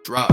drop.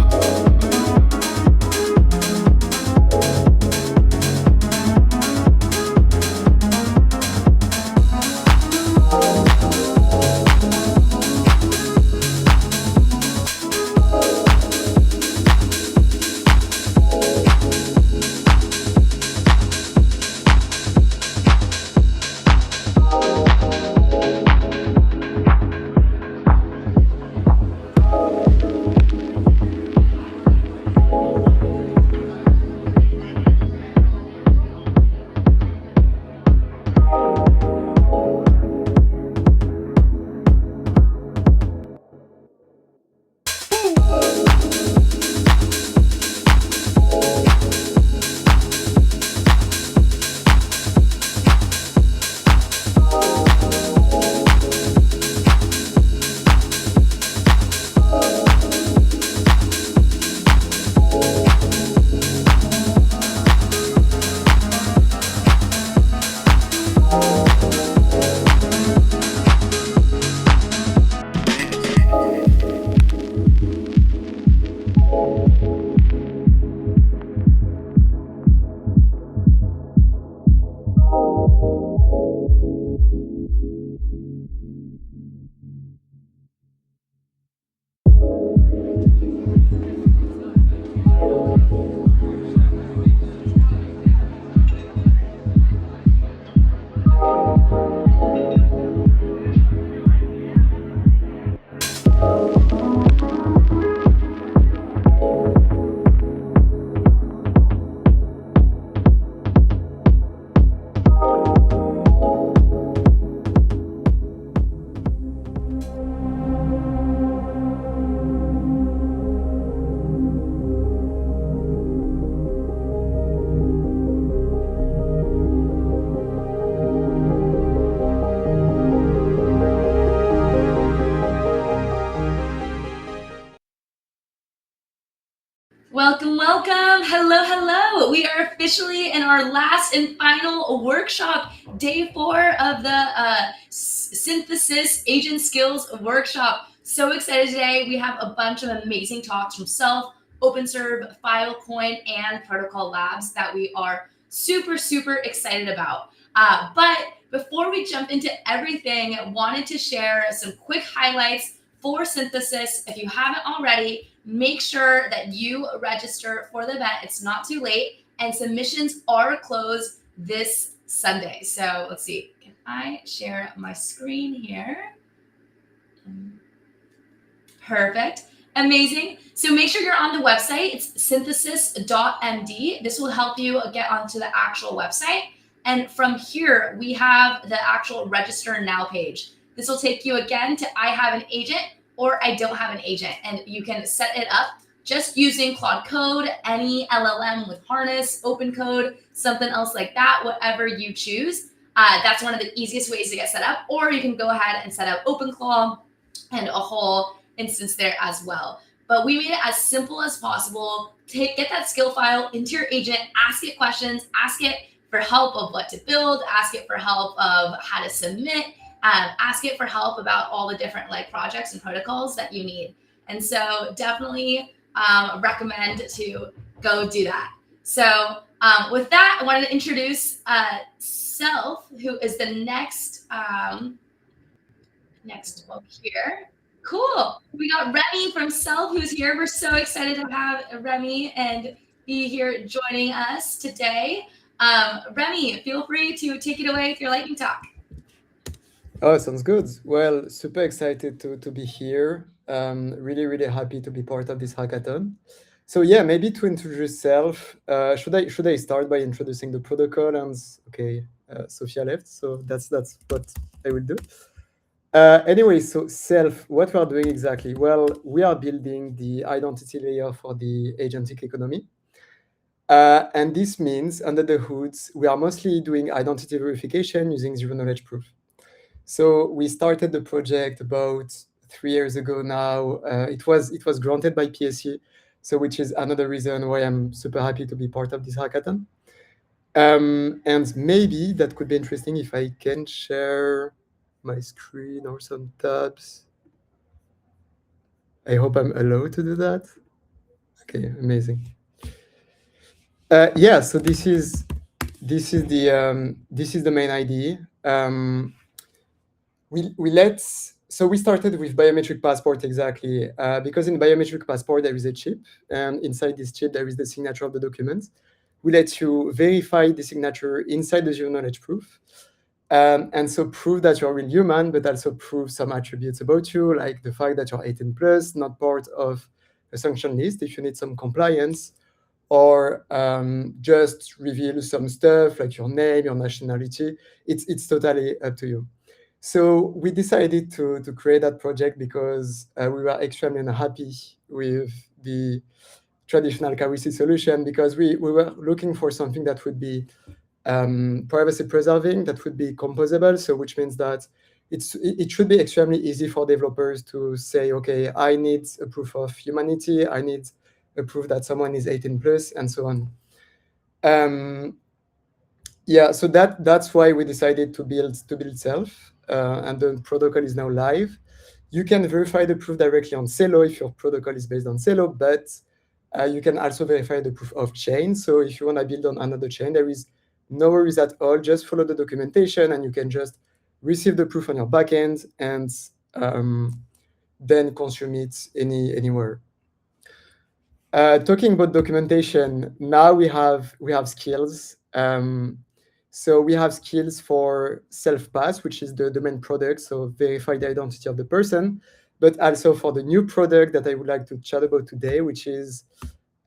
Welcome, welcome. Hello, hello. We are officially in our last and final workshop, day 4 of the Synthesis Agent Skills Workshop. So excited today. We have a bunch of amazing talks from Self, Openserv, Filecoin, and Protocol Labs that we are super, super excited about. But before we jump into everything, I wanted to share some quick highlights for Synthesis. If you haven't already, make sure that you register for the event. It's not too late, and submissions are closed this Sunday. So let's see. Can I share my screen here? Perfect. Amazing. So make sure you're on the website. It's synthesis.md. This will help you get onto the actual website. And from here, we have the actual register now page. This will take you again to I have an agent or I don't have an agent. And you can set it up just using Claude Code, any LLM with Harness, Open Code, something else like that, whatever you choose. That's one of the easiest ways to get set up. Or you can go ahead and set up OpenClaw and a whole instance there as well. But we made it as simple as possible. Get that skill file into your agent, ask it questions, ask it for help of what to build, ask it for help of how to submit, ask it for help about all the different projects and protocols that you need. And so definitely recommend to go do that. So with that, I wanted to introduce Self, who is the next book here. Cool. We got Remy from Self, who's here. We're so excited to have Remy and be here joining us today. Remy, feel free to take it away with your lightning talk. Oh, sounds good. Well, super excited to be here. Really, really happy to be part of this hackathon. So yeah, maybe to introduce Self, should I start by introducing the protocol? And okay, Sophia left, so that's what I will do. Anyway, so Self, what we are doing exactly? Well, we are building the identity layer for the agentic economy. And this means under the hoods, we are mostly doing identity verification using zero-knowledge proof. So we started the project about 3 years ago now. It was granted by PSE, so which is another reason why I'm super happy to be part of this hackathon. And maybe that could be interesting if I can share my screen or some tabs. I hope I'm allowed to do that. Okay, amazing. Yeah, so this is the main idea. We started with biometric passport exactly because in biometric passport there is a chip, and inside this chip there is the signature of the document. We let you verify the signature inside the zero knowledge proof, and so prove that you're a real human, but also prove some attributes about you, like the fact that you're 18 plus, not part of a sanction list if you need some compliance, or just reveal some stuff like your name, your nationality. It's totally up to you. So we decided to create that project because we were extremely unhappy with the traditional KYC solution, because we were looking for something that would be privacy preserving, that would be composable. So which means that it should be extremely easy for developers to say, okay, I need a proof of humanity, I need a proof that someone is 18 plus, and so on. Yeah, so that's why we decided to build Self, and the protocol is now live. You can verify the proof directly on Celo if your protocol is based on Celo, but you can also verify the proof of chain. So if you want to build on another chain, there is no worries at all. Just follow the documentation, and you can just receive the proof on your backend and then consume it anywhere. Talking about documentation, now we have skills. So we have skills for self-pass, which is the main product, so verify the identity of the person, but also for the new product that I would like to chat about today, which is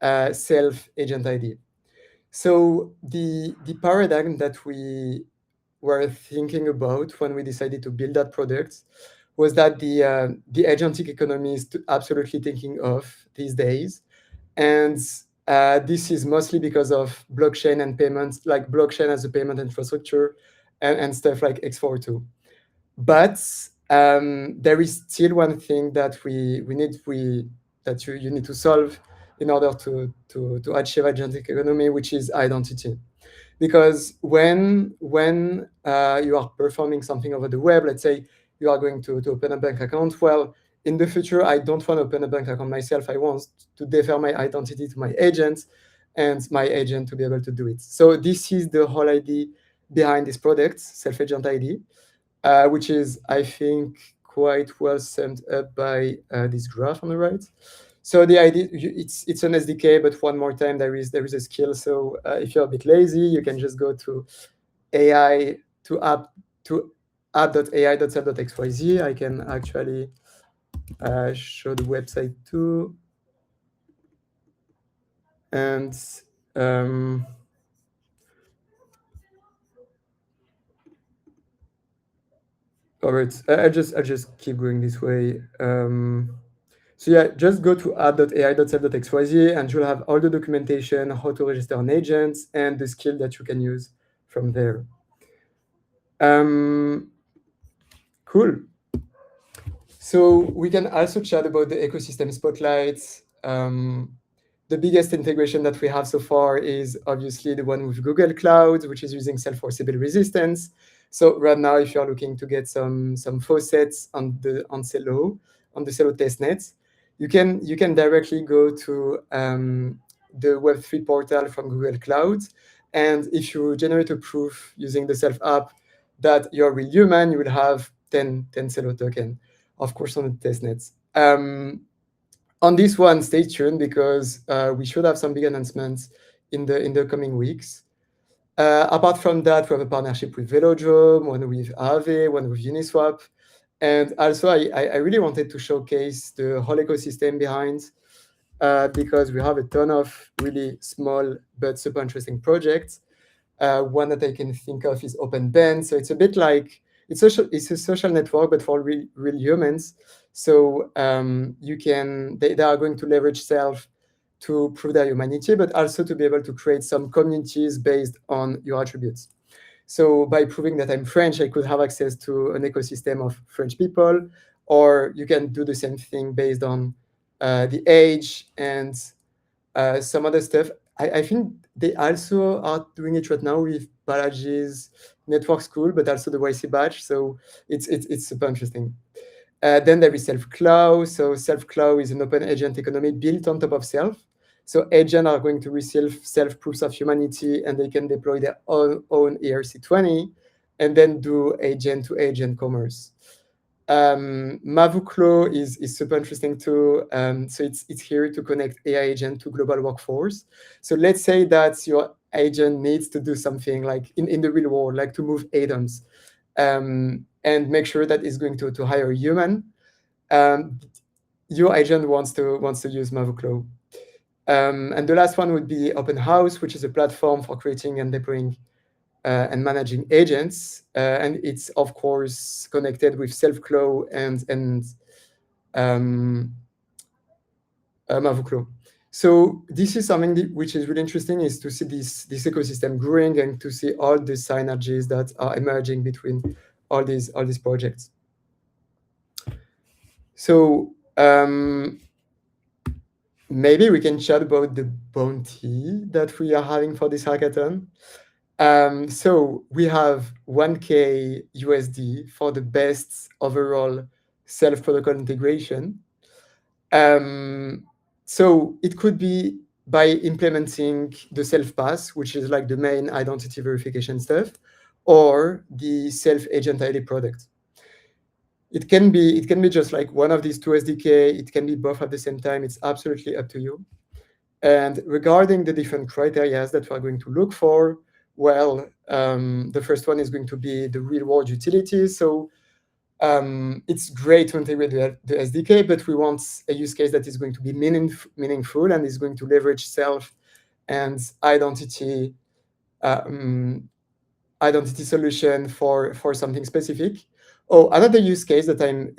self-agent ID. So the paradigm that we were thinking about when we decided to build that product was that the agentic economy is absolutely taking off these days. And this is mostly because of blockchain and payments, like blockchain as a payment infrastructure and stuff like X42. But there is still one thing that you need to solve in order to achieve agentic economy, which is identity. Because when you are performing something over the web, let's say you are going to open a bank account, well, in the future, I don't want to open a bank account myself. I want to defer my identity to my agent, and my agent to be able to do it. So this is the whole idea behind this product, Self-Agent ID, which is, I think, quite well summed up by this graph on the right. So the idea, it's an SDK, but one more time, there is a skill. So if you're a bit lazy, you can just go to app.ai.self.xyz. I can actually show the website too. And all right, I'll just keep going this way. So yeah, just go to app.ai.self.xyz and you'll have all the documentation, how to register an agent, and the skill that you can use from there. Cool. So we can also chat about the ecosystem spotlights. The biggest integration that we have so far is obviously the one with Google Cloud, which is using self-forceable resistance. So right now, if you're looking to get some faucets on the Celo testnet, you can directly go to the Web3 portal from Google Cloud, and if you generate a proof using the self app that you're a real human, you will have 10 Celo token, of course, on the testnet. On this one, stay tuned because we should have some big announcements in the coming weeks. Apart from that, we have a partnership with Velodrome, one with Aave, one with Uniswap. And also, I really wanted to showcase the whole ecosystem behind, because we have a ton of really small but super interesting projects. One that I can think of is OpenBand. So it's a bit like, it's a social network, but for real humans. So they are going to leverage self to prove their humanity, but also to be able to create some communities based on your attributes. So by proving that I'm French, I could have access to an ecosystem of French people, or you can do the same thing based on the age and some other stuff. I think they also are doing it right now with Balaji's network school, but also the YC batch. So it's super interesting. Then there is Self-Cloud. So Self-Cloud is an open agent economy built on top of Self. So agents are going to receive self-proofs of humanity, and they can deploy their own ERC20 and then do agent-to-agent commerce. Mavuklo is super interesting too. So it's here to connect AI agent to global workforce. So let's say that your agent needs to do something like in the real world, like to move items, and make sure that it's going to hire a human. Your agent wants to use Mavuklo. And the last one would be Open House, which is a platform for creating and deploying and managing agents, and it's of course connected with Self-Claw and Mavuklo. So this is something which is really interesting, is to see this ecosystem growing and to see all the synergies that are emerging between all these projects. So maybe we can chat about the bounty that we are having for this hackathon. So we have 1K USD for the best overall self-protocol integration. So it could be by implementing the self-pass, which is like the main identity verification stuff, or the self-agent ID product. It can be just like one of these two SDK. It can be both at the same time. It's absolutely up to you. And regarding the different criteria that we're going to look for, well, the first one is going to be the real-world utility. So it's great to integrate the SDK, but we want a use case that is going to be meaningful and is going to leverage self and identity solution for something specific. Oh, another use case that I'm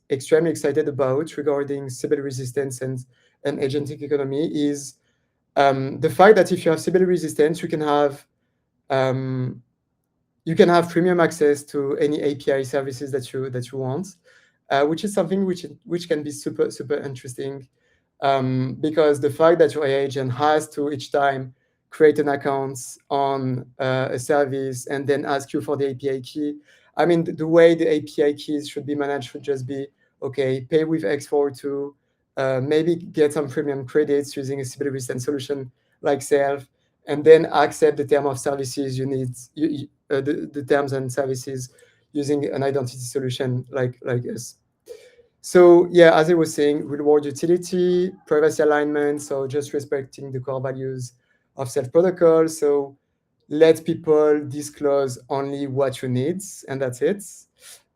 extremely excited about regarding Sybil resistance and agentic economy is the fact that if you have Sybil resistance, you can have premium access to any API services that you want, which is something which can be super interesting, because the fact that your AI agent has to each time create an account on a service and then ask you for the API key. I mean, the way the API keys should be managed should just be, okay, pay with X4 to maybe get some premium credits using a Sybil resistance solution like Self, and then accept the term of services you need, the terms and services using an identity solution like us. So yeah, as I was saying, real-world utility, privacy alignment, so just respecting the core values of self-protocol. So let people disclose only what you need, and that's it.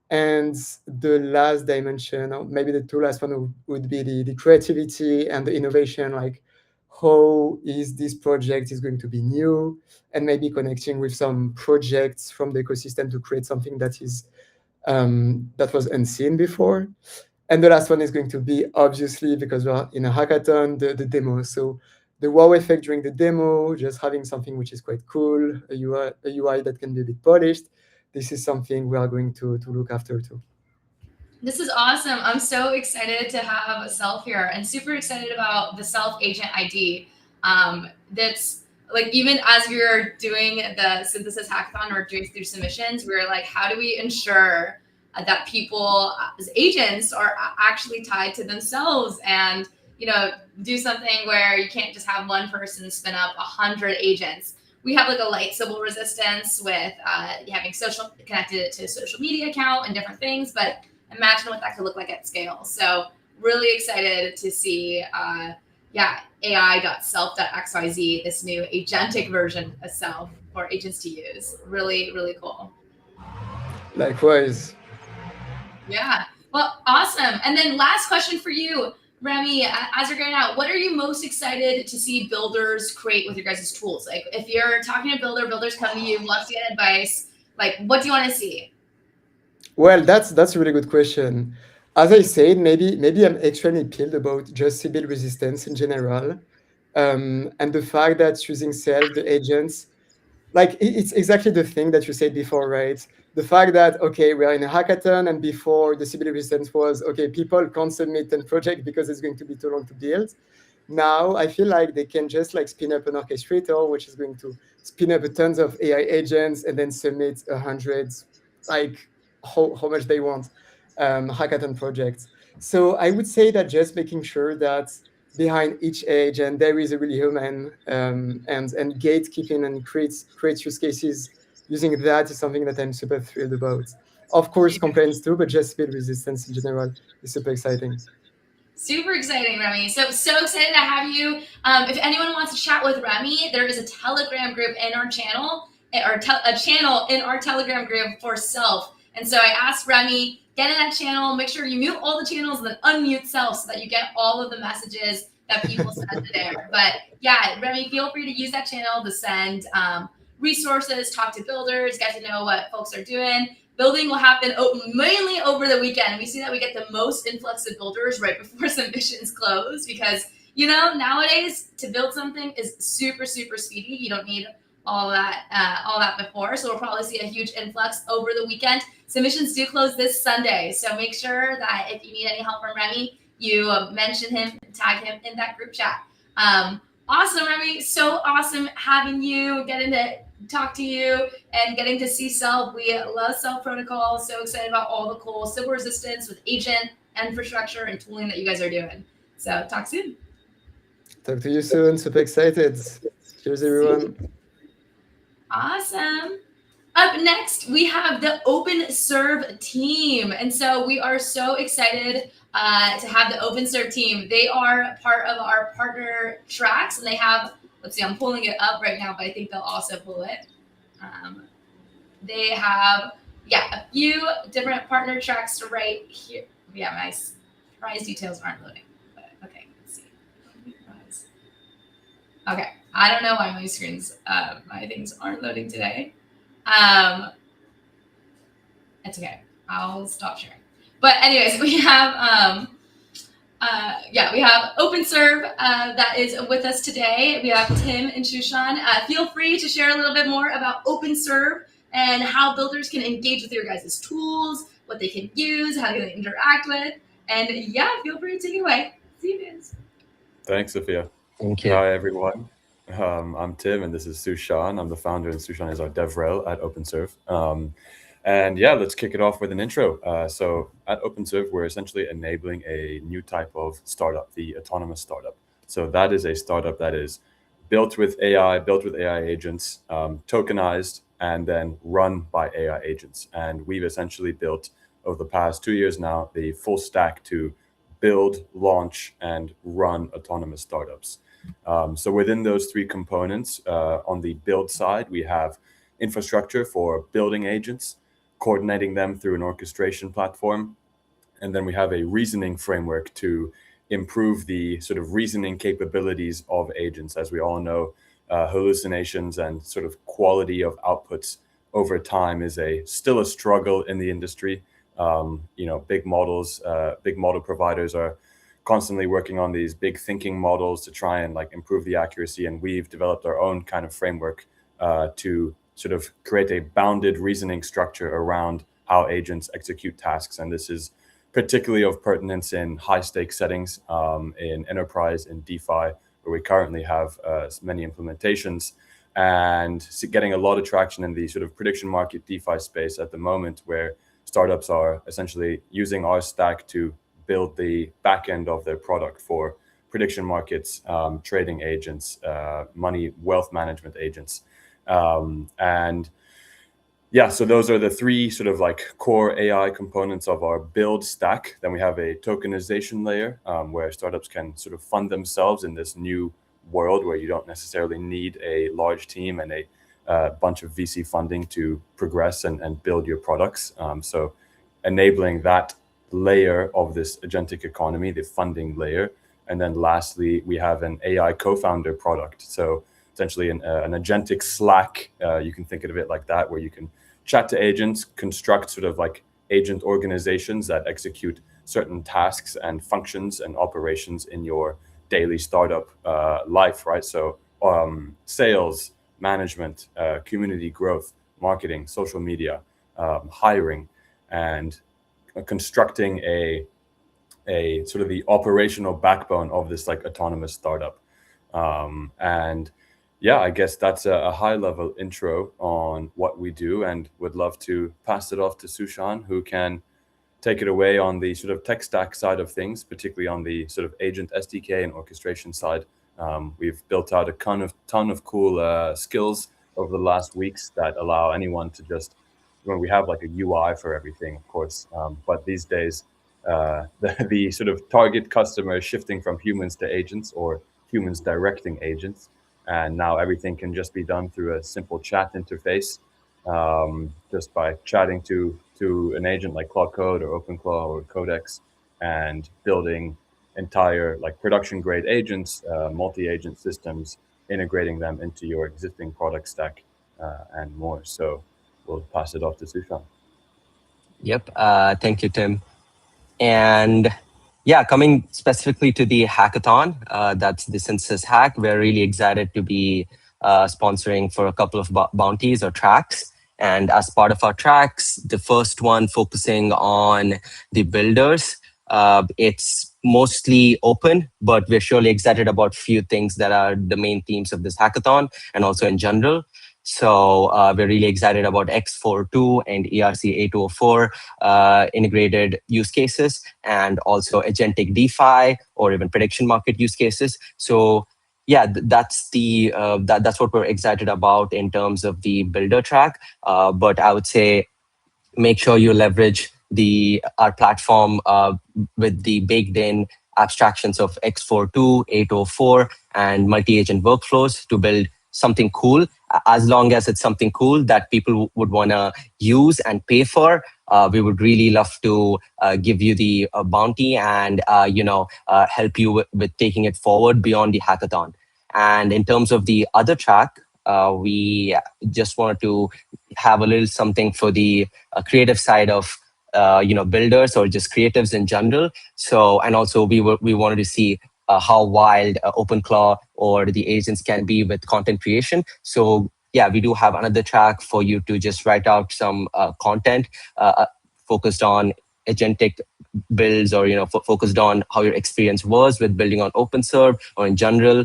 And the last dimension, or maybe the two last one, would be the creativity and the innovation, like how is this project is going to be new, and maybe connecting with some projects from the ecosystem to create something that is that was unseen before. And the last one is going to be, obviously, because we're in a hackathon, the demo. So the wow effect during the demo, just having something which is quite cool, a UI that can be a bit polished. This is something we are going to look after too. This is awesome. I'm so excited to have Self here and super excited about the Self Agent ID. That's like, even as we were doing the synthesis hackathon or doing through submissions, we were like, how do we ensure that people as agents are actually tied to themselves, and do something where you can't just have one person spin up 100 agents. We have like a light Sybil resistance with having social connected to a social media account and different things, but imagine what that could look like at scale. So really excited to see AI.self.xyz, this new agentic version of Self for agents to use. Really, really cool. Likewise. Yeah. Well, awesome. And then last question for you, Remy, as you're going out, what are you most excited to see builders create with your guys' tools? Like, if you're talking to builders come to you, love to get advice, like, what do you want to see? Well, that's a really good question. As I said, maybe I'm extremely peeled about just Sybil resistance in general, and the fact that using Self, the agents, like it's exactly the thing that you said before, right? The fact that, okay, we're in a hackathon, and before the Sybil resistance was, okay, people can't submit a project because it's going to be too long to build. Now I feel like they can just like spin up an orchestrator, which is going to spin up a tons of AI agents and then submit 100, like how much they want, hackathon projects. So I would say that just making sure that behind each agent there is a really human, and gatekeeping and create use cases using that is something that I'm super thrilled about. Of course, complaints too, but just speed resistance in general is super exciting. Super exciting, Remy. So excited to have you. If anyone wants to chat with Remy, there is a Telegram group in our channel, or a channel in our Telegram group for self. And so I asked Remy, get in that channel, make sure you mute all the channels and then unmute self so that you get all of the messages that people send there. But yeah, Remy, feel free to use that channel to send resources, talk to builders, get to know what folks are doing. Building will happen mainly over the weekend. We see that we get the most influx of builders right before submissions close because, nowadays to build something is super, super speedy. You don't need all that before. So we'll probably see a huge influx over the weekend. Submissions do close this Sunday. So make sure that if you need any help from Remy, you mention him, tag him in that group chat. Awesome, Remy. So awesome having you, getting to talk to you and getting to see Self. We love Self Protocol. So excited about all the cool civil resistance with agent infrastructure and tooling that you guys are doing. So talk soon. Talk to you soon. Super excited. Cheers, everyone. Awesome. Up next, we have the Openserv team. And so we are so excited to have the Openserv team. They are part of our partner tracks, and they have, let's see, I'm pulling it up right now, but I think they'll also pull it. They have, a few different partner tracks right here. Yeah, my prize details aren't loading, but okay, let's see. Okay, I don't know why my things aren't loading today. It's okay. I'll stop sharing. But anyways, we have we have Openserv that is with us today. We have Tim and Shushan. Feel free to share a little bit more about Openserv and how builders can engage with your guys' tools, what they can use, how they can interact with, and feel free to take it away. See you guys. Thanks, Sophia. Thank you. Hi, everyone. I'm Tim, and this is Shushan. I'm the founder, and Shushan is our DevRel at Openserv. Let's kick it off with an intro. So at Openserv, we're essentially enabling a new type of startup, the autonomous startup. So that is a startup that is built with AI agents, tokenized, and then run by AI agents. And we've essentially built, over the past 2 years now, the full stack to build, launch, and run autonomous startups. So within those three components, on the build side, we have infrastructure for building agents, coordinating them through an orchestration platform. And then we have a reasoning framework to improve the sort of reasoning capabilities of agents. As we all know, hallucinations and sort of quality of outputs over time is still a struggle in the industry. Big model providers are constantly working on these big thinking models to try and improve the accuracy. And we've developed our own kind of framework to sort of create a bounded reasoning structure around how agents execute tasks. And this is particularly of pertinence in high stakes settings, in enterprise, in DeFi, where we currently have many implementations, and getting a lot of traction in the sort of prediction market DeFi space at the moment, where startups are essentially using our stack to build the back end of their product for prediction markets, trading agents, money, wealth management agents. So those are the three sort of core AI components of our build stack. Then we have a tokenization layer where startups can sort of fund themselves in this new world where you don't necessarily need a large team and a bunch of VC funding to progress and build your products. So enabling that layer of this agentic economy, the funding layer. And then lastly, we have an AI co-founder product. So essentially an agentic Slack, you can think of it like that, where you can chat to agents, construct sort of agent organizations that execute certain tasks and functions and operations in your daily startup life, right? So sales, management, community growth, marketing, social media, hiring, and constructing a sort of the operational backbone of this autonomous startup. I guess that's a high level intro on what we do, and would love to pass it off to Shushan, who can take it away on the sort of tech stack side of things, particularly on the sort of agent SDK and orchestration side. We've built out a ton of cool skills over the last weeks that allow anyone to just, when we have like a UI for everything, of course, but these days the sort of target customer is shifting from humans to agents, or humans directing agents, and now everything can just be done through a simple chat interface, just by chatting to an agent like Claude Code or OpenClaw or Codex, and building entire like production grade agents, multi-agent systems, integrating them into your existing product stack, and more. So we'll pass it off to Sushan. Yep. Thank you, Tim. And yeah, coming specifically to the hackathon, that's the Synthesis Hack. We're really excited to be sponsoring for a couple of bounties or tracks. And as part of our tracks, the first one focusing on the builders, it's mostly open, but we're surely excited about a few things that are the main themes of this hackathon and also in general. So we're really excited about X42 and ERC8204 integrated use cases, and also agentic DeFi or even prediction market use cases. So yeah, that's what we're excited about in terms of the builder track. But I would say make sure you leverage our platform with the baked in abstractions of X42, 804, and multi-agent workflows to build something cool, as long as it's something cool that people would want to use and pay for. We would really love to give you the bounty and help you with taking it forward beyond the hackathon. And in terms of the other track, we just wanted to have a little something for the creative side of builders or just creatives in general. So, and also we wanted to see how wild OpenClaw or the agents can be with content creation. So yeah, we do have another track for you to just write out some content focused on agentic builds, or focused on how your experience was with building on Openserv or in general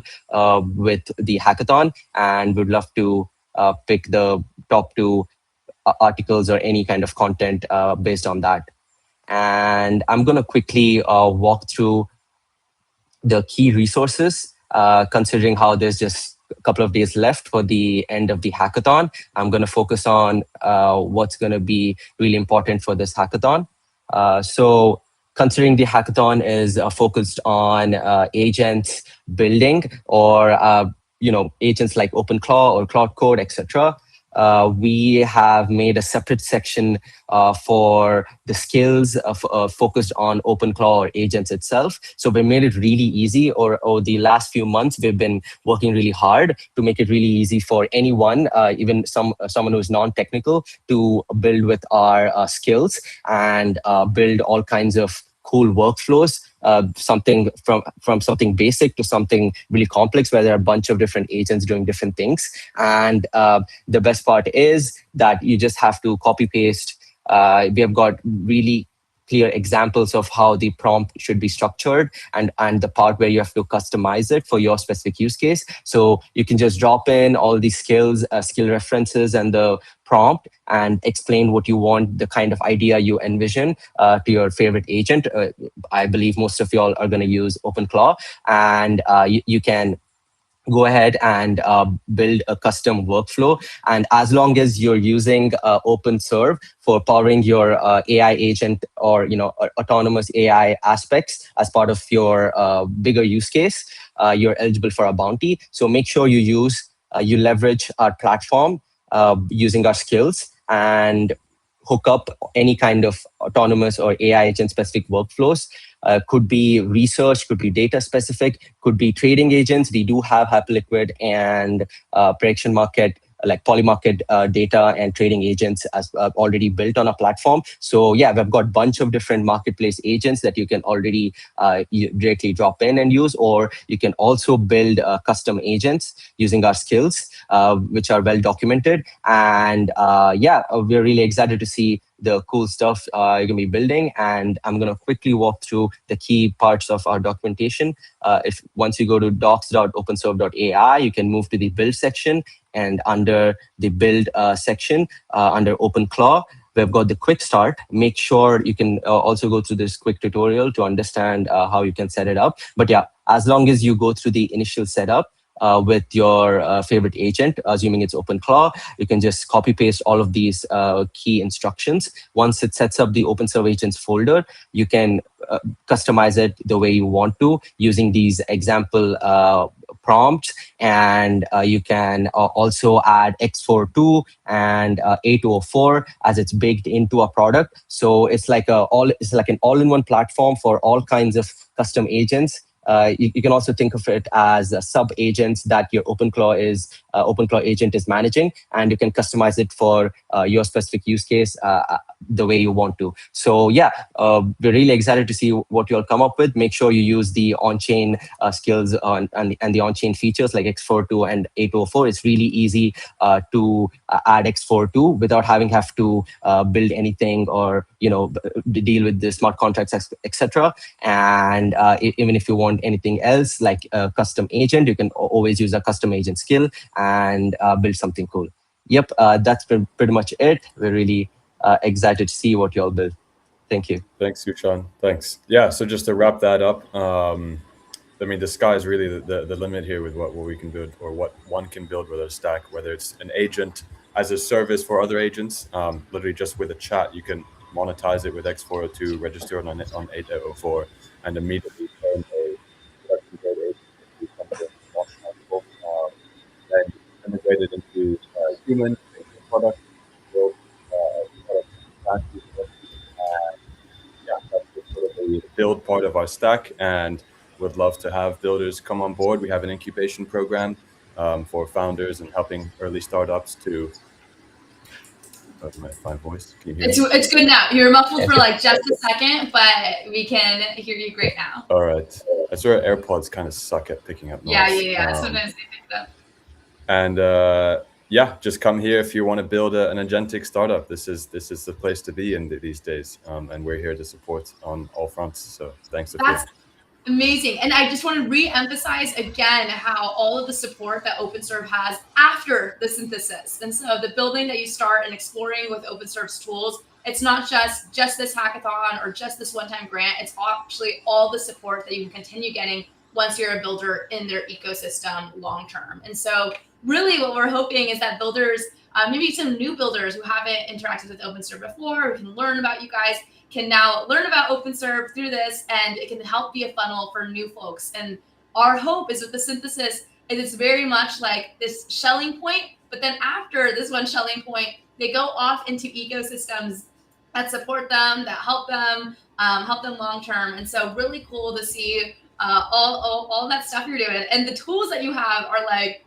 with the hackathon. And we'd love to pick the top 2 articles or any kind of content based on that. And I'm going to quickly walk through the key resources, considering how there's just a couple of days left for the end of the hackathon. I'm going to focus on what's going to be really important for this hackathon. So considering the hackathon is focused on agents building, or agents like OpenClaw or Cloud Code, etc., we have made a separate section for the skills focused on OpenClaw or agents itself. So we made it really easy, or the last few months, we've been working really hard to make it really easy for anyone, even someone who's non-technical, to build with our skills and build all kinds of cool workflows, something from something basic to something really complex, where there are a bunch of different agents doing different things. And the best part is that you just have to copy paste. We have got really clear examples of how the prompt should be structured, and the part where you have to customize it for your specific use case. So you can just drop in all these skills, skill references, and the prompt, and explain what you want, the kind of idea you envision to your favorite agent. I believe most of y'all are going to use OpenClaw, and you can go ahead and build a custom workflow. And as long as you're using Openserv for powering your AI agent or autonomous AI aspects as part of your bigger use case, you're eligible for a bounty. So make sure you leverage our platform using our skills, and hook up any kind of autonomous or AI agent specific workflows. Could be research, could be data specific, could be trading agents. We do have Hyperliquid and prediction market, like Polymarket data and trading agents as already built on a platform. So yeah, we've got a bunch of different marketplace agents that you can already directly drop in and use, or you can also build custom agents using our skills, which are well documented. And yeah, we're really excited to see the cool stuff you're going to be building. And I'm going to quickly walk through the key parts of our documentation. Once you go to docs.openserv.ai, you can move to the build section, and under the build section, under OpenClaw, we've got the quick start. Make sure you can also go through this quick tutorial to understand how you can set it up. But yeah, as long as you go through the initial setup with your favorite agent, assuming it's OpenClaw, you can just copy paste all of these key instructions. Once it sets up the Openserv agents folder, you can customize it the way you want to using these example prompts, and you can also add X42 and 8204 as it's baked into a product. So it's like an all-in-one platform for all kinds of custom agents. You can also think of it as sub agents that your OpenClaw agent is managing, and you can customize it for your specific use case the way you want to. So yeah, we're really excited to see what you'll come up with. Make sure you use the on-chain skills and the on-chain features like X42 and 804. It's really easy to add X42 without having to build anything or deal with the smart contracts, etc. And even if you want anything else like a custom agent, you can always use a custom agent skill and build something cool. Yep, that's pretty much it. We're really excited to see what you all build. Thank you. Thanks, Sushan. Thanks. Yeah, so just to wrap that up, I mean, the sky is really the limit here with what we can build, or what one can build with a stack, whether it's an agent as a service for other agents. Literally just with a chat, you can monetize it with X402, register on 804, and immediately turn a production-grade agent into something monetizable, then integrate it into human product, build product stack, and yeah, that's just sort of the build part of our stack, and would love to have builders come on board. We have an incubation program for founders and helping early startups to. My voice. Can you hear me? It's good now. You were muffled for like just a second, but we can hear you great now. All right. I swear AirPods kind of suck at picking up noise. Yeah. Sometimes they pick it up. And yeah, just come here if you want to build an agentic startup. This is the place to be in these days, and we're here to support on all fronts. So thanks, Sophia. That's amazing. And I just want to re-emphasize again how all of the support that Openserv has after the synthesis. And so the building that you start and exploring with Openserv's tools, it's not just this hackathon or just this one-time grant. It's actually all the support that you can continue getting once you're a builder in their ecosystem long-term. And so really what we're hoping is that builders, maybe some new builders who haven't interacted with Openserv before, who can learn about you guys, can now learn about Openserv through this, and it can help be a funnel for new folks. And our hope is with the synthesis, it's very much like this shelling point, but then after this one shelling point, they go off into ecosystems that support them, that help them long-term. And so really cool to see all that stuff you're doing. And the tools that you have are like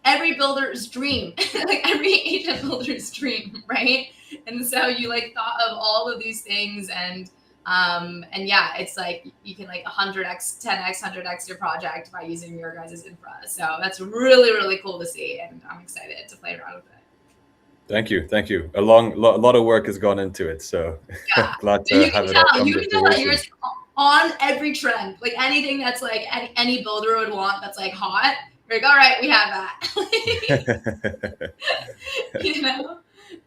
every builder's dream, like every agent builder's dream, right? And so you like thought of all of these things, and yeah, it's like you can like 100x, 10x, 100x your project by using your guys' infra. So that's really, really cool to see, and I'm excited to play around with it. Thank you. A lot of work has gone into it, so yeah. glad to have it all come to fruition. You're on every trend, like anything that's like any builder would want that's like hot. You're like, all right, we have that.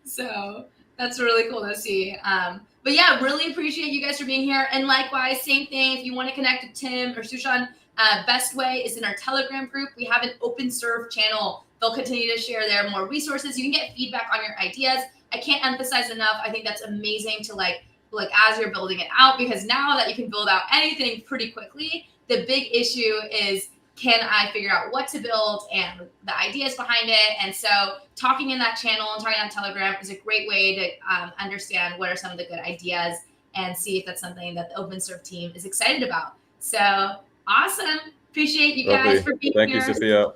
So that's really cool to see. But yeah, really appreciate you guys for being here. And likewise, same thing. If you want to connect to Tim or Sushan, best way is in our Telegram group. We have an Openserv channel. They'll continue to share there more resources. You can get feedback on your ideas. I can't emphasize enough. I think that's amazing to like as you're building it out, because now that you can build out anything pretty quickly, the big issue is, can I figure out what to build and the ideas behind it? And so talking in that channel and talking on Telegram is a great way to understand what are some of the good ideas and see if that's something that the Openserv team is excited about. So awesome. Appreciate you guys for being here. Thank you, Sophia.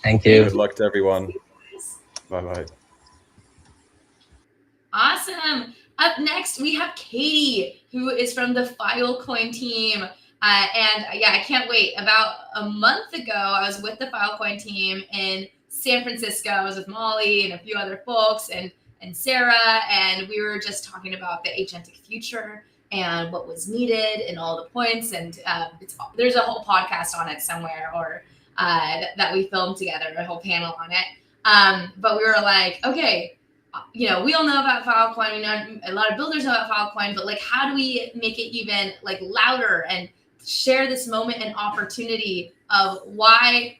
Thank you. Good luck to everyone. Bye-bye. Awesome. Up next, we have Katie, who is from the Filecoin team. And yeah, I can't wait. About a month ago, I was with the Filecoin team in San Francisco. I was with Molly and a few other folks and Sarah, and we were just talking about the agentic future and what was needed and all the points. And there's a whole podcast on it somewhere, or that we filmed together, a whole panel on it. But we were like, okay, we all know about Filecoin. A lot of builders know about Filecoin, but like, how do we make it even like louder and share this moment and opportunity of why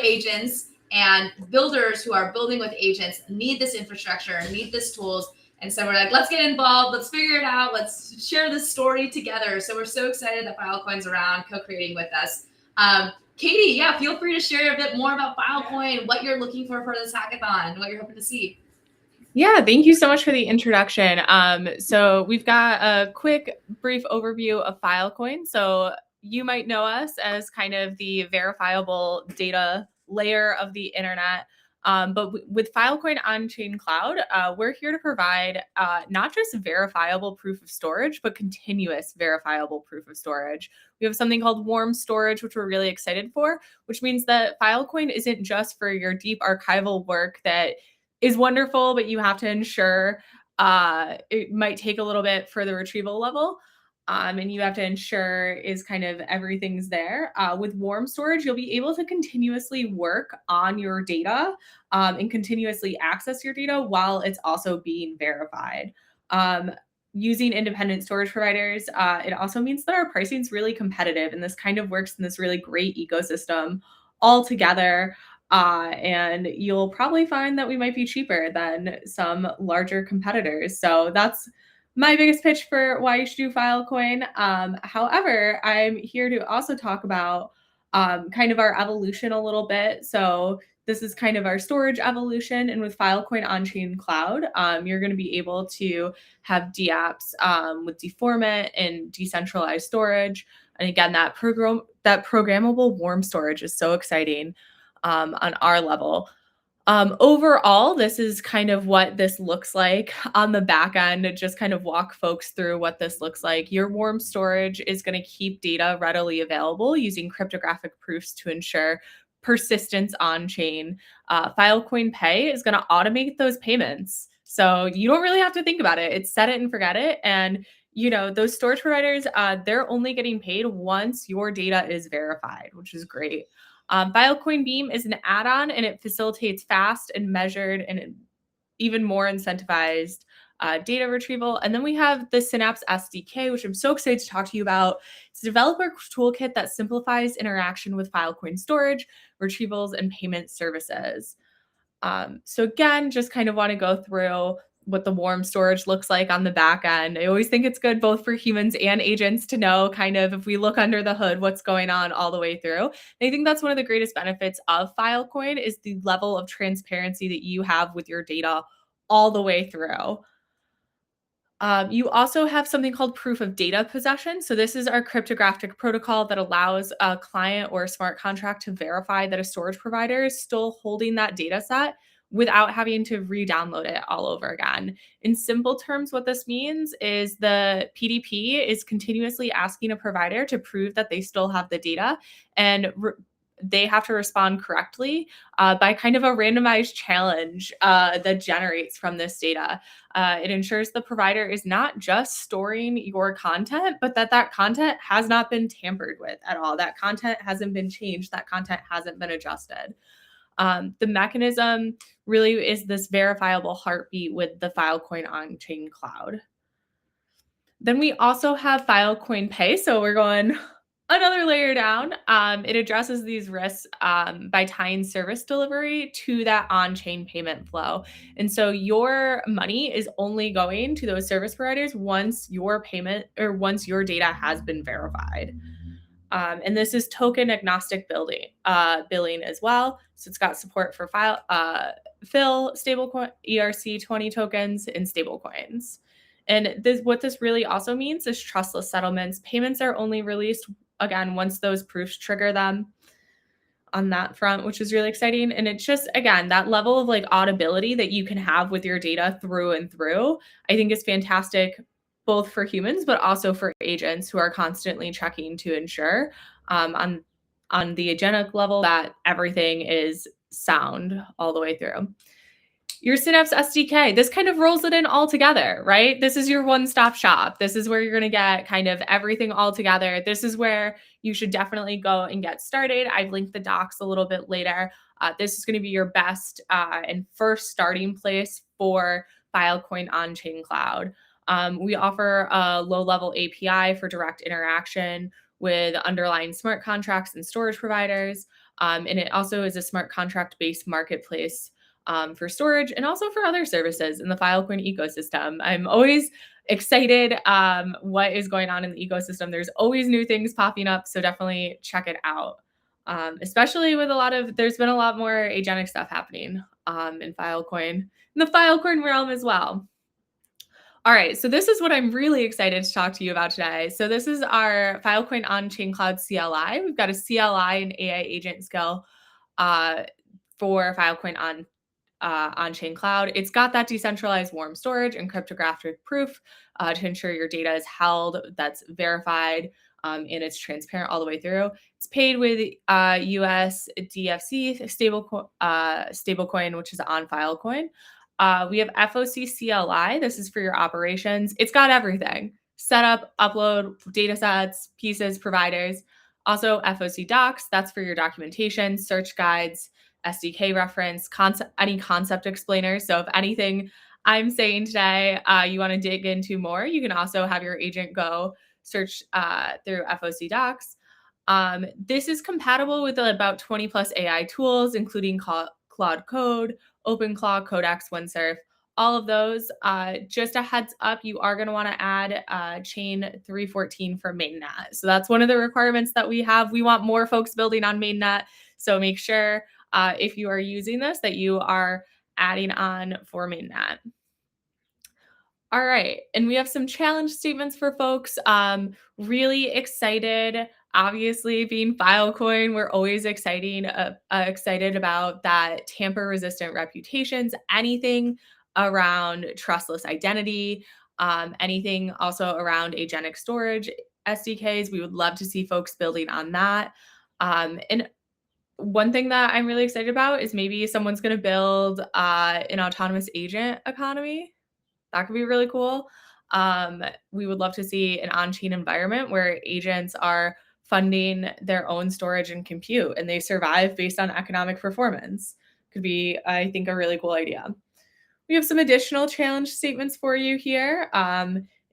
agents and builders who are building with agents need this infrastructure, need this tools. And so we're like, let's get involved. Let's figure it out. Let's share this story together. So we're so excited that Filecoin's around, co-creating with us. Katie, yeah, feel free to share a bit more about Filecoin, what you're looking for this hackathon, what you're hoping to see. Yeah, thank you so much for the introduction. So we've got a quick, brief overview of Filecoin. So you might know us as kind of the verifiable data layer of the internet. But with Filecoin on-chain cloud, we're here to provide not just verifiable proof of storage, but continuous verifiable proof of storage. We have something called warm storage, which we're really excited for, which means that Filecoin isn't just for your deep archival work that is wonderful, but you have to ensure it might take a little bit for the retrieval level. And you have to ensure is kind of everything's there. With warm storage, you'll be able to continuously work on your data and continuously access your data while it's also being verified. Using independent storage providers, it also means that our pricing is really competitive, and this kind of works in this really great ecosystem all together. And you'll probably find that we might be cheaper than some larger competitors. So that's my biggest pitch for why you should do Filecoin. However, I'm here to also talk about kind of our evolution a little bit. So this is kind of our storage evolution. And with Filecoin on-chain cloud, you're going to be able to have DApps with deformant and decentralized storage. And again, that programmable warm storage is so exciting on our level. Overall, this is kind of what this looks like on the back end, to just kind of walk folks through what this looks like. Your warm storage is going to keep data readily available using cryptographic proofs to ensure persistence on chain. Filecoin Pay is going to automate those payments. So you don't really have to think about it. It's set it and forget it. And those storage providers, they're only getting paid once your data is verified, which is great. Filecoin Beam is an add-on, and it facilitates fast and measured and even more incentivized data retrieval. And then we have the Synapse SDK, which I'm so excited to talk to you about. It's a developer toolkit that simplifies interaction with Filecoin storage, retrievals, and payment services. So again, just kind of want to go through what the warm storage looks like on the back end. I always think it's good both for humans and agents to know kind of, if we look under the hood, what's going on all the way through. And I think that's one of the greatest benefits of Filecoin is the level of transparency that you have with your data all the way through. You also have something called proof of data possession. So this is our cryptographic protocol that allows a client or a smart contract to verify that a storage provider is still holding that data set without having to re-download it all over again. In simple terms, what this means is the PDP is continuously asking a provider to prove that they still have the data, and they have to respond correctly by kind of a randomized challenge that generates from this data. It ensures the provider is not just storing your content, but that content has not been tampered with at all. That content hasn't been changed. That content hasn't been adjusted. The mechanism really is this verifiable heartbeat with the Filecoin on-chain cloud. Then we also have Filecoin Pay. So we're going another layer down. It addresses these risks by tying service delivery to that on-chain payment flow. And so your money is only going to those service providers once your payment or once your data has been verified. And this is token agnostic billing as well. So it's got support for FIL stablecoin, ERC20 tokens, and stablecoins. And what this really also means is trustless settlements. Payments are only released, again, once those proofs trigger them on that front, which is really exciting. And it's just, again, that level of like audibility that you can have with your data through and through, I think is fantastic, both for humans, but also for agents who are constantly checking to ensure on the agentic level that everything is sound all the way through. your Synapse SDK. This kind of rolls it in all together, right? This is your one-stop shop. This is where you're going to get kind of everything all together. This is where you should definitely go and get started. I've linked the docs a little bit later. This is going to be your best and first starting place for Filecoin on-chain cloud. We offer a low-level API for direct interaction with underlying smart contracts and storage providers. And it also is a smart contract-based marketplace for storage and also for other services in the Filecoin ecosystem. I'm always excited what is going on in the ecosystem. There's always new things popping up, so definitely check it out. Especially with there's been a lot more agentic stuff happening in Filecoin, in the Filecoin realm as well. All right, so this is what I'm really excited to talk to you about today. So this is our Filecoin on-chain cloud CLI. We've got a CLI and AI agent skill for Filecoin on-chain cloud. It's got that decentralized warm storage and cryptographic proof to ensure your data is held, that's verified, and it's transparent all the way through. It's paid with USDFC stablecoin, which is on Filecoin. We have FOC CLI. This is for your operations. It's got everything: setup, upload, data sets, pieces, providers. Also FOC docs. That's for your documentation, search guides, SDK reference, any concept explainers. So if anything I'm saying today you want to dig into more, you can also have your agent go search through FOC docs. This is compatible with about 20 plus AI tools, including Claude Code, OpenClaw, Codex, Openserv, all of those. Just a heads up, you are going to want to add chain 314 for mainnet. So that's one of the requirements that we have. We want more folks building on mainnet. So make sure if you are using this that you are adding on for mainnet. All right, and we have some challenge statements for folks. Really excited. Obviously, being Filecoin, we're always excited about that tamper-resistant reputations, anything around trustless identity, anything also around agentic storage SDKs. We would love to see folks building on that. And one thing that I'm really excited about is maybe someone's going to build an autonomous agent economy. That could be really cool. We would love to see an on-chain environment where agents are funding their own storage and compute, and they survive based on economic performance. Could be, I think, a really cool idea. We have some additional challenge statements for you here,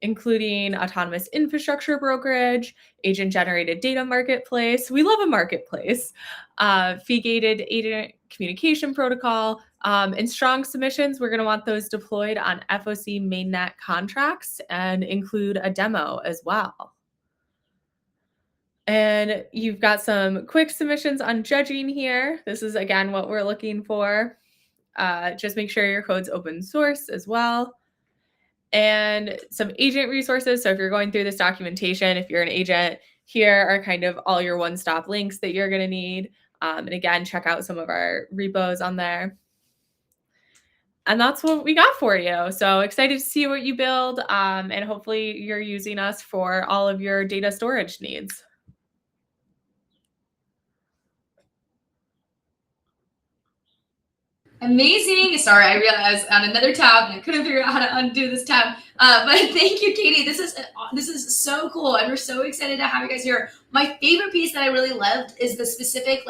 including autonomous infrastructure brokerage, agent-generated data marketplace. We love a marketplace. Fee-gated agent communication protocol, and strong submissions. We're going to want those deployed on FOC mainnet contracts and include a demo as well. And you've got some quick submissions on judging here. This is, again, what we're looking for. Just make sure your code's open source as well. And some agent resources. So if you're going through this documentation, if you're an agent, here are kind of all your one-stop links that you're going to need. And again, check out some of our repos on there. And that's what we got for you. So excited to see what you build. And hopefully you're using us for all of your data storage needs. Amazing. Sorry, I realized I was on another tab and I couldn't figure out how to undo this tab. But thank you, Katie. This is so cool, and we're so excited to have you guys here. My favorite piece that I really loved is the specific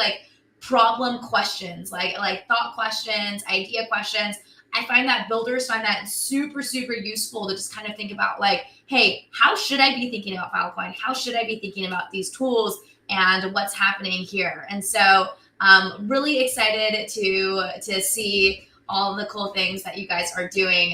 problem questions, like thought questions, idea questions. I find that builders find that super, super useful to just kind of think about hey, how should I be thinking about Filecoin? How should I be thinking about these tools and what's happening here? And so really excited to see all the cool things that you guys are doing.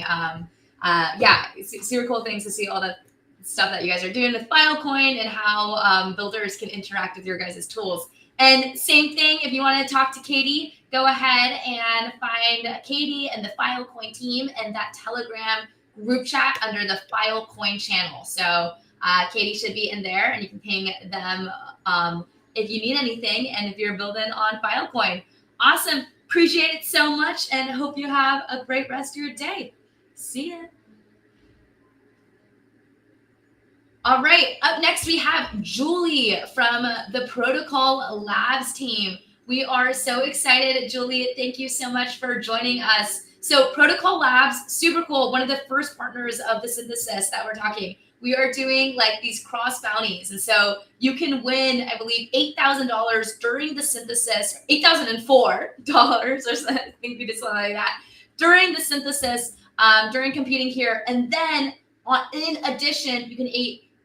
Yeah, super cool things to see all the stuff that you guys are doing with Filecoin and how builders can interact with your guys' tools. And same thing, if you want to talk to Katie, go ahead and find Katie and the Filecoin team and that Telegram group chat under the Filecoin channel. So Katie should be in there, and you can ping them if you need anything and if you're building on Filecoin. Awesome. Appreciate it so much, and hope you have a great rest of your day. See ya. All right, up next we have Julie from the Protocol Labs team. We are so excited, Julie. Thank you so much for joining us. So Protocol Labs, super cool. One of the first partners of the synthesis that we're talking. We are doing like these cross bounties. And so you can win, I believe, $8,000 during the synthesis, $8,004 or something. I think we did something like that during the synthesis, during competing here. And then in addition, you can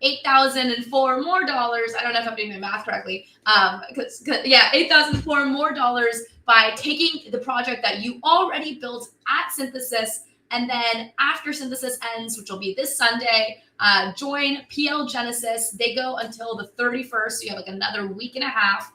$8,004 more dollars. I don't know if I'm doing my math correctly. Yeah, $8,004 more dollars by taking the project that you already built at Synthesis, and then after Synthesis ends, which will be this Sunday, join PL Genesis. They go until the 31st, so you have like another week and a half.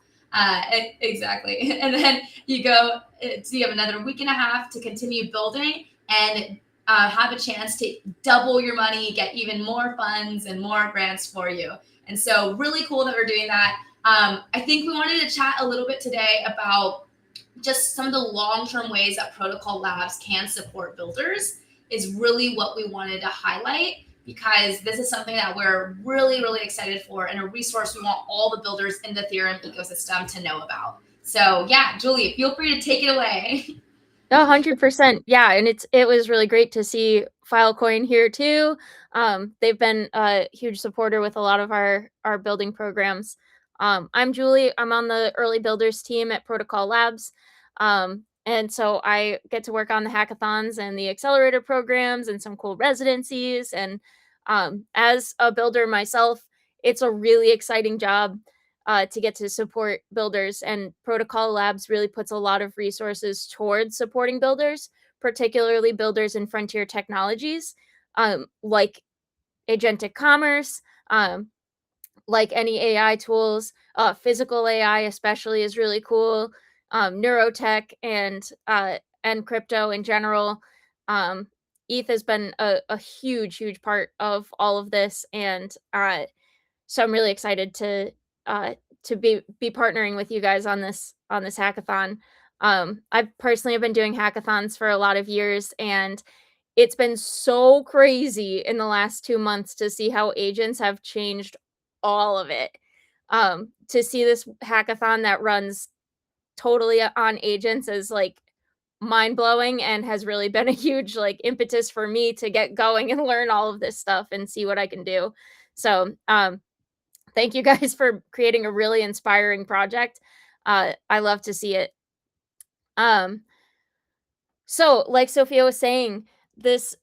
Exactly. And then you go, so you have another week and a half to continue building and have a chance to double your money, get even more funds and more grants for you. And so really cool that we're doing that. I think we wanted to chat a little bit today about just some of the long-term ways that Protocol Labs can support builders is really what we wanted to highlight, because this is something that we're really, really excited for and a resource we want all the builders in the Ethereum ecosystem to know about. So yeah, Julie, feel free to take it away. 100%. Yeah, and it was really great to see Filecoin here too. They've been a huge supporter with a lot of our building programs. I'm Julie. I'm on the early builders team at Protocol Labs. And so I get to work on the hackathons and the accelerator programs and some cool residencies. And as a builder myself, it's a really exciting job to get to support builders, and Protocol Labs really puts a lot of resources towards supporting builders, particularly builders in frontier technologies, like agentic commerce, like any AI tools. Physical AI especially is really cool. Neurotech and crypto in general. ETH has been a huge part of all of this, and so I'm really excited to be partnering with you guys on this hackathon. I personally have been doing hackathons for a lot of years, and it's been so crazy in the last 2 months to see how agents have changed all of it. To see this hackathon that runs totally on agents is like mind-blowing and has really been a huge like impetus for me to get going and learn all of this stuff and see what I can do. So thank you guys for creating a really inspiring project. I love to see it. So like Sophia was saying, this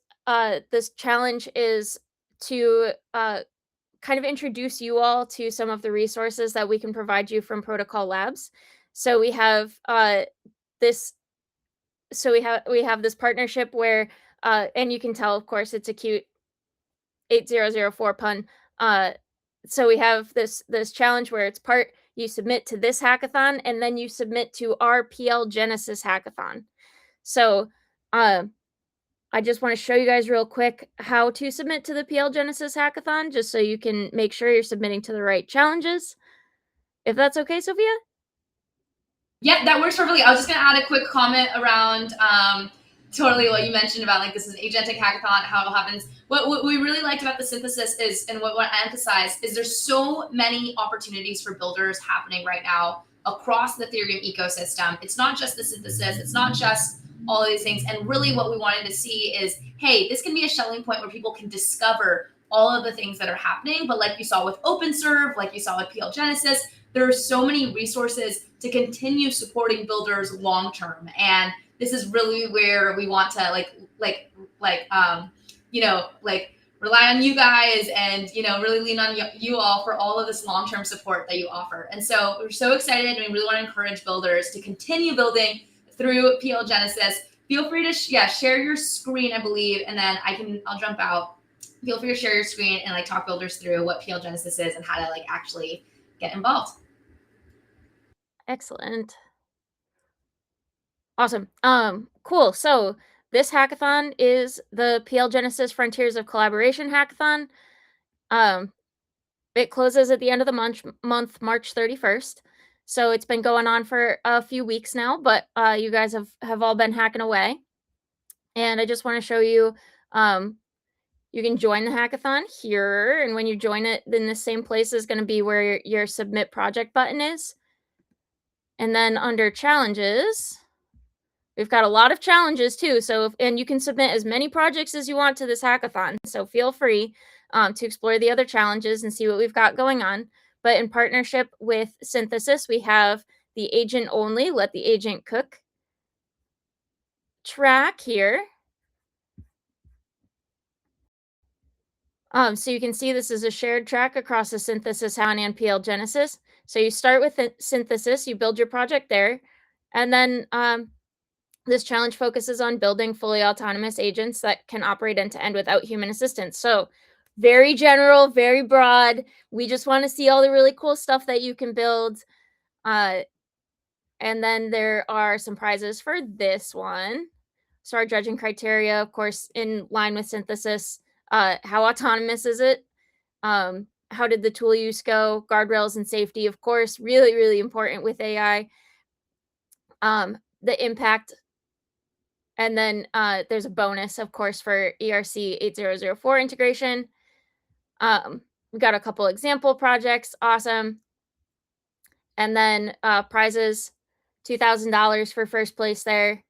challenge is to kind of introduce you all to some of the resources that we can provide you from Protocol Labs. So we have this. So we have this partnership where, and you can tell, of course, it's a cute 8004 pun. So we have this challenge where it's part you submit to this hackathon and then you submit to our PL Genesis hackathon. So I just want to show you guys real quick how to submit to the PL Genesis hackathon, just so you can make sure you're submitting to the right challenges. If that's okay, Sophia? Yeah, that works perfectly. I was just going to add a quick comment around totally what you mentioned about like this is an agentic hackathon, how it all happens. What we really liked about the synthesis is, and what I want to emphasize is there's so many opportunities for builders happening right now across the Ethereum ecosystem. It's not just the synthesis, it's not just all of these things. And really what we wanted to see is, hey, this can be a Schelling point where people can discover all of the things that are happening. But like you saw with Openserv, like you saw with PL Genesis, there are so many resources to continue supporting builders long term. And this is really where we want to rely on you guys and, really lean on you all for all of this long-term support that you offer. And so we're so excited, and we really want to encourage builders to continue building through PL Genesis. Feel free to share your screen, I believe, and then I'll jump out. Feel free to share your screen and talk builders through what PL Genesis is and how to actually get involved. Excellent. Awesome. Cool. So this hackathon is the PL Genesis Frontiers of Collaboration hackathon. It closes at the end of the month, March 31st. So it's been going on for a few weeks now, but you guys have all been hacking away. And I just want to show you, you can join the hackathon here. And when you join it, then the same place is going to be where your submit project button is. And then under challenges, we've got a lot of challenges too. So, and you can submit as many projects as you want to this hackathon. So feel free to explore the other challenges and see what we've got going on. But in partnership with Synthesis, we have the agent only, let the agent cook track here. So you can see this is a shared track across the Synthesis Hackathon and PL Genesis. So you start with Synthesis, you build your project there, and then this challenge focuses on building fully autonomous agents that can operate end to end without human assistance. So very general, very broad. We just want to see all the really cool stuff that you can build. And then there are some prizes for this one. So our judging criteria, of course, in line with Synthesis. How autonomous is it? How did the tool use go? Guardrails and safety, of course, really, really important with AI. The impact. And then there's a bonus, of course, for ERC 8004 integration. We got a couple example projects. Awesome. And then prizes, $2,000 for first place there.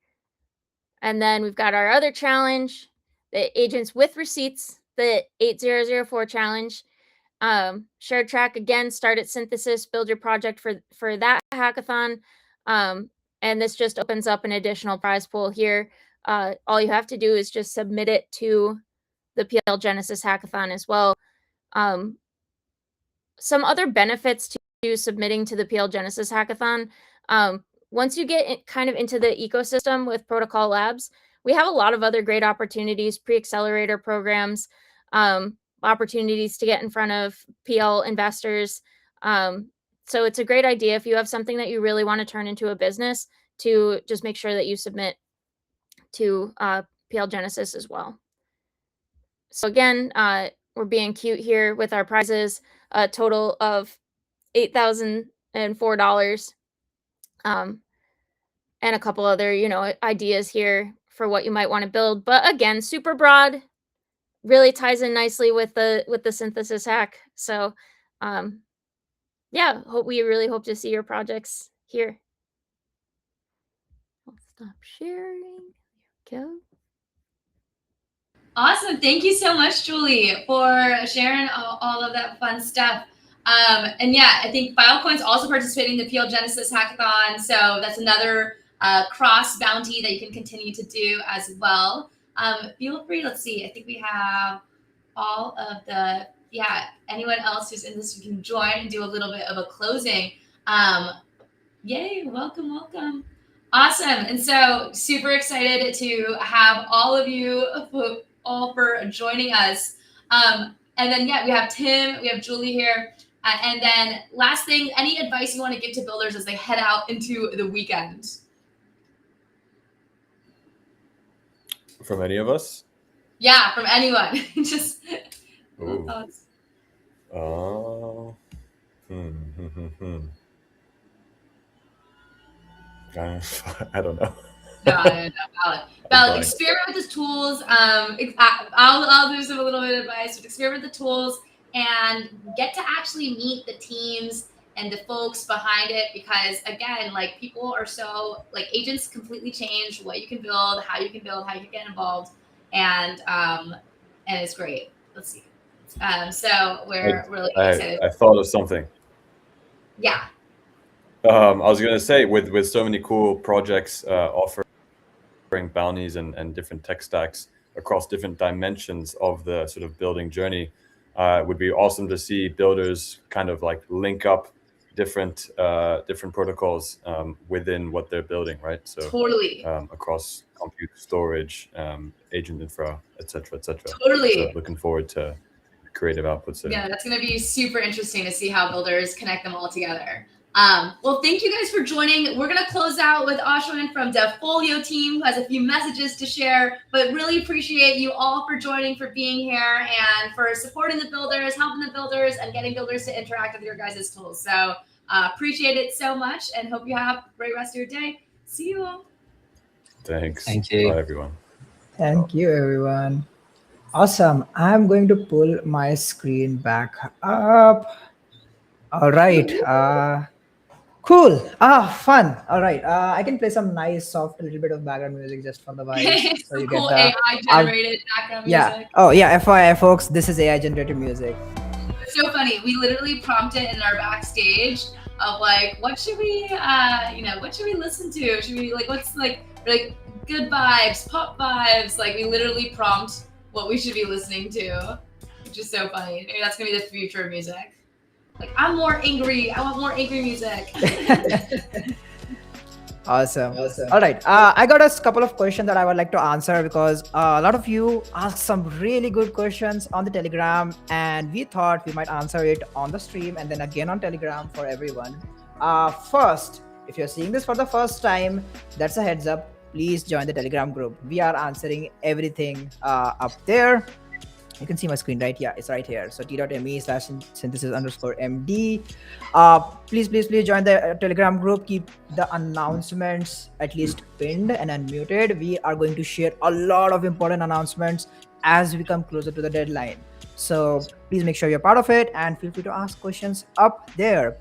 And then we've got our other challenge, the agents with receipts, the 8004 challenge. Shared track, again, start at Synthesis, build your project for that hackathon. And this just opens up an additional prize pool here. All you have to do is just submit it to the PL Genesis hackathon as well. Some other benefits to submitting to the PL Genesis hackathon. Once you get kind of into the ecosystem with Protocol Labs, we have a lot of other great opportunities, pre-accelerator programs, opportunities to get in front of PL investors. So it's a great idea if you have something that you really want to turn into a business to just make sure that you submit to PL Genesis as well. So again, we're being cute here with our prizes, a total of $8,004. And a couple other, ideas here for what you might want to build. But again, super broad, really ties in nicely with the Synthesis hack. So yeah, we really hope to see your projects here. I'll stop sharing. There we go. Awesome. Thank you so much, Julie, for sharing all of that fun stuff. And yeah, I think Filecoin's also participating in the PL Genesis hackathon. So that's another cross bounty that you can continue to do as well. Feel free. Let's see. I think we have all of the, anyone else who's in this, you can join and do a little bit of a closing. Yay. Welcome. Awesome. And so super excited to have all of you all for joining us. And then, we have Tim, we have Julie here. And then last thing, any advice you want to give to builders as they head out into the weekend? From any of us? Yeah, from anyone. Just thoughts. I don't know. Valid. Experiment with the tools. I'll do some a little bit of advice, but experiment with the tools and get to actually meet the teams and the folks behind it, because again, like, people are so, like, agents completely change what you can build, how you can get involved, and it's great. Let's see. So we're really excited. I thought of something. Yeah. I was going to say, with so many cool projects offering bounties and different tech stacks across different dimensions of the sort of building journey, it would be awesome to see builders kind of like link up different protocols within what they're building, right? So totally across compute, storage, agent infra, etc. Totally. So looking forward to creative outputs there. Yeah, that's going to be super interesting to see how builders connect them all together. Well, thank you guys for joining. We're going to close out with Ashwin from DevFolio team, who has a few messages to share, but really appreciate you all for joining, for being here, and for supporting the builders, helping the builders, and getting builders to interact with your guys' tools. So appreciate it so much, and hope you have a great rest of your day. See you all. Thanks. Thank you. Bye, everyone. Thank you, everyone. Awesome. I'm going to pull my screen back up. All right. Cool. Fun. All right. I can play some nice, soft, little bit of background music just for the vibes, so Some you get cool the AI out. generated background Yeah. music. Oh yeah. FYI, folks, this is AI generated music. It's so funny. We literally prompted in our backstage of like, what should we, what should we listen to? Should we what's like good vibes, pop vibes? Like we literally prompt what we should be listening to, which is so funny. Maybe that's gonna be the future of music. Like I'm more angry. I want more angry music. Awesome. All right. I got a couple of questions that I would like to answer because a lot of you asked some really good questions on the Telegram, and we thought we might answer it on the stream and then again on Telegram for everyone. First, if you're seeing this for the first time, that's a heads up. Please join the Telegram group. We are answering everything up there. You can see my screen, right? Yeah, it's right here. So t.me/synthesis_md. Please join the Telegram group. Keep the announcements at least pinned and unmuted. We are going to share a lot of important announcements as we come closer to the deadline. So please make sure you're part of it and feel free to ask questions up there.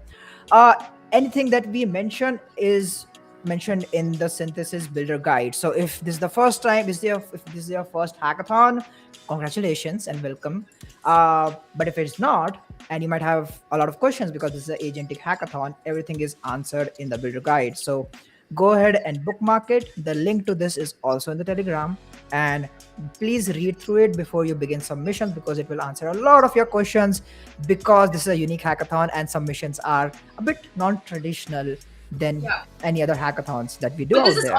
Anything that we mention is mentioned in the synthesis builder guide. So if this is the first time, if this is your first hackathon, congratulations and welcome. But if it's not, and you might have a lot of questions because this is an agentic hackathon, everything is answered in the builder guide. So go ahead and bookmark it. The link to this is also in the Telegram, and please read through it before you begin submissions because it will answer a lot of your questions, because this is a unique hackathon and submissions are a bit non-traditional than any other hackathons that we do But out there.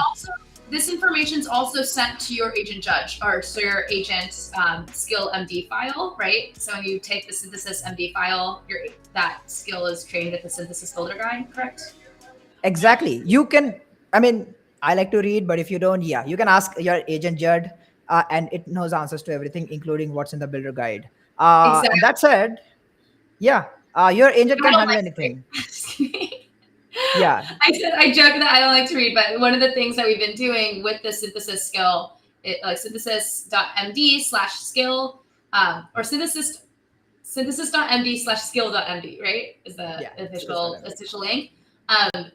this information is also sent to your agent judge or to your agent skill MD file, right? So when you take the synthesis MD file, that skill is trained with the synthesis builder guide, correct? Exactly. You can, I mean, I like to read, but if you don't, yeah, you can ask your agent judge and it knows answers to everything, including what's in the builder guide. Exactly. And that said, yeah, your agent can handle anything. Yeah. I joke that I don't like to read, but one of the things that we've been doing with the synthesis skill, synthesis.md/skill, or synthesis.md/skill.md, right? Is the official link.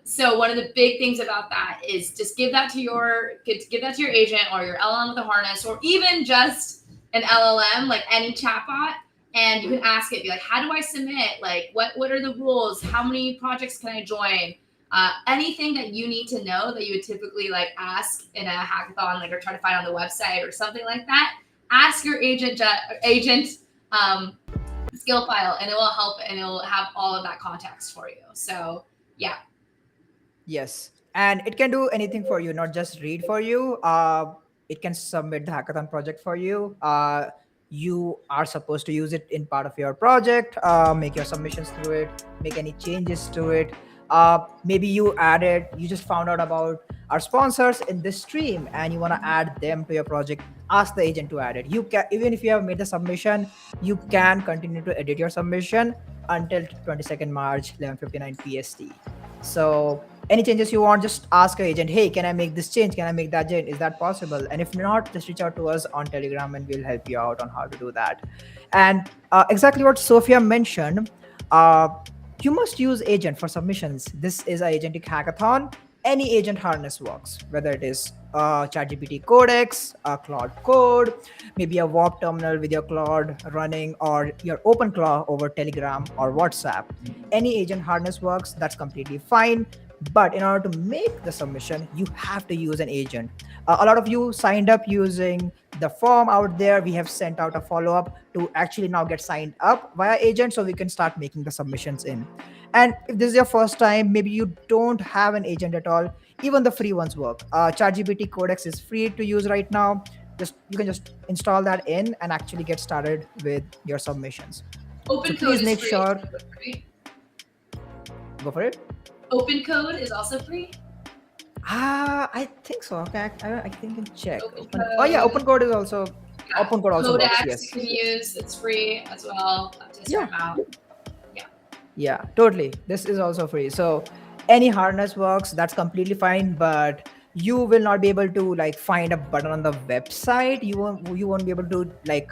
So one of the big things about that is just give that to your agent or your LLM with a harness, or even just an LLM, like any chatbot. And you can ask it, be like, how do I submit? Like, what are the rules? How many projects can I join? Anything that you need to know that you would typically ask in a hackathon, or try to find on the website or something like that. Ask your agent skill file, and it will help, and it will have all of that context for you. So yeah. Yes, and it can do anything for you, not just read for you. It can submit the hackathon project for you. You are supposed to use it in part of your project, make your submissions through it, make any changes to it. Maybe you just found out about our sponsors in this stream and you want to add them to your project. Ask the agent to add it. You can, even if you have made the submission, you can continue to edit your submission until 22nd March 11:59 PST. So any changes you want, just ask your agent, hey, can I make this change? Can I make that change? Is that possible? And if not, just reach out to us on Telegram and we'll help you out on how to do that. And exactly what Sophia mentioned, you must use agent for submissions. This is an agentic hackathon. Any agent harness works, whether it is ChatGPT Codex, Claude Code, maybe a warp terminal with your Claude running, or your OpenClaw over Telegram or WhatsApp. Any agent harness works. That's completely fine. But in order to make the submission, you have to use an agent. A lot of you signed up using the form out there. We have sent out a follow-up to actually now get signed up via agent so we can start making the submissions in. And if this is your first time, maybe you don't have an agent at all, even the free ones work. ChatGPT Codex is free to use right now. You can just install that in and actually get started with your submissions. Open so code please make free. sure. Go for it. Open code is also free. I think so. Okay, I think I can check. Open code is also. Yeah. Open code also Codex works. Yes. You can use. It's free as well. Yeah, totally. This is also free. So any harness works. That's completely fine. But you will not be able to like find a button on the website. You won't be able to like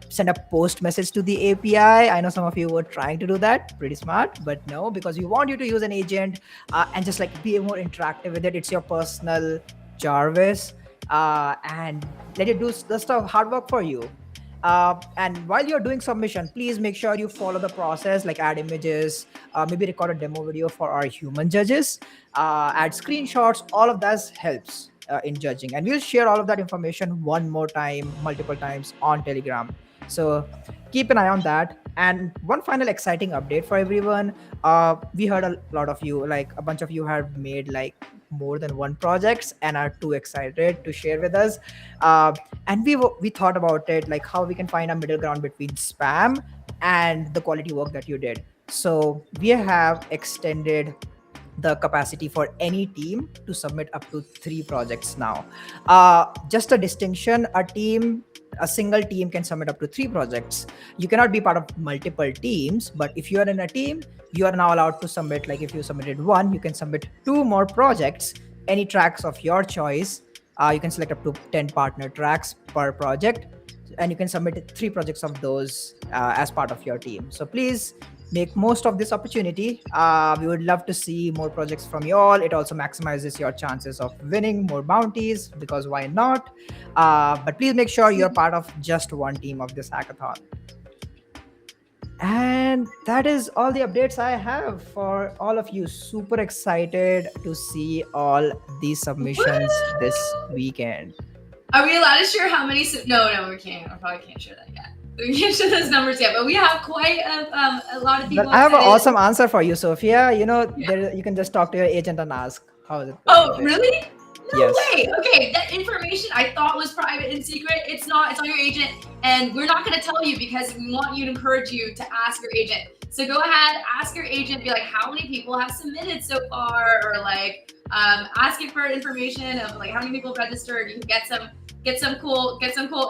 send a post message to the API. I know some of you were trying to do that, pretty smart, but no, because we want you to use an agent and just like be more interactive with it. It's your personal Jarvis, and let it do the stuff hard work for you. And while you're doing submission, please make sure you follow the process, like add images, maybe record a demo video for our human judges, add screenshots. All of that helps in judging, and we'll share all of that information one more time, multiple times on Telegram. So keep an eye on that. And one final exciting update for everyone. We heard a lot of you, like a bunch of you have made like more than one projects and are too excited to share with us. And we thought about it, like how we can find a middle ground between spam and the quality work that you did. So we have extended the capacity for any team to submit up to 3 projects now. Just a distinction, a single team can submit up to 3 projects. You cannot be part of multiple teams, but if you are in a team, you are now allowed to submit, like if you submitted 1, you can submit 2 more projects, any tracks of your choice. You can select up to 10 partner tracks per project, and you can submit 3 projects of those as part of your team. So please make most of this opportunity. We would love to see more projects from you all. It also maximizes your chances of winning more bounties, because why not? But please make sure you're part of just one team of this hackathon. And that is all the updates I have for all of you. Super excited to see all these submissions this weekend. Are we allowed to share how many? No, we can't. I probably can't share that yet. We can't share those numbers yet, but we have quite a lot of people. But I have an awesome answer for you, Sophia. There, you can just talk to your agent and ask how is it. Oh, really? No Yes. way. Okay, that information I thought was private and secret. It's not. It's on your agent, and we're not going to tell you because we want you to encourage you to ask your agent. So go ahead, ask your agent. Be like, how many people have submitted so far, or like asking for information of like how many people registered. You can get some cool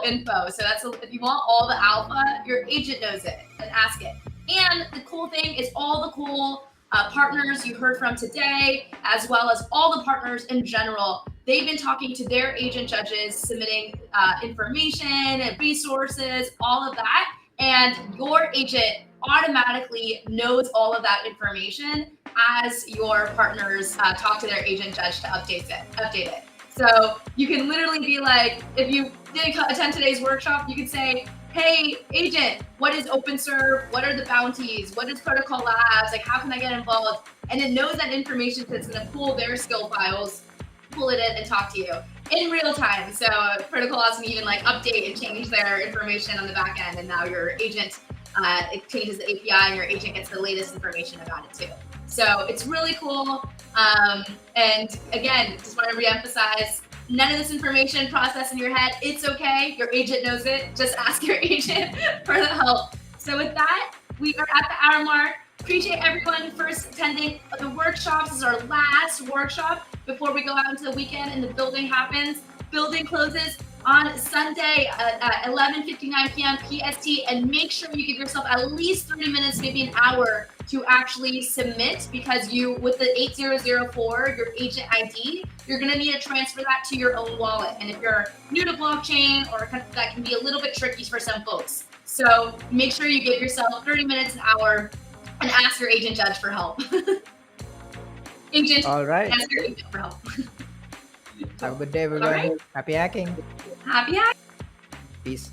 info. So that's if you want all the alpha, your agent knows it, and ask it. And the cool thing is all the cool partners you heard from today, as well as all the partners in general. They've been talking to their agent judges, submitting information and resources, all of that. And your agent automatically knows all of that information as your partners talk to their agent judge to update it. So you can literally be like, if you didn't attend today's workshop, you could say, hey, agent, what is Openserv? What are the bounties? What is Protocol Labs? Like, how can I get involved? And it knows that information because it's going to pull their skill files, pull it in and talk to you in real time. So Protocol Labs can even like update and change their information on the back end. And now your agent, it changes the API and your agent gets the latest information about it too. So it's really cool. And again, just want to reemphasize, none of this information processed in your head. It's okay. Your agent knows it. Just ask your agent for the help. So with that, we are at the hour mark. Appreciate everyone first attending the workshops. This is our last workshop before we go out into the weekend and the building happens. Building closes on Sunday at 11:59 p.m. PST, and make sure you give yourself at least 30 minutes, maybe an hour, to actually submit, because you, with the 8004, your agent ID, you're going to need to transfer that to your own wallet. And if you're new to blockchain, or that can be a little bit tricky for some folks. So make sure you give yourself 30 minutes, an hour, and ask your agent judge for help. Agent, All right. ask your agent for help. Have a good day, everyone. All right. Happy hacking. Happy hack. Peace.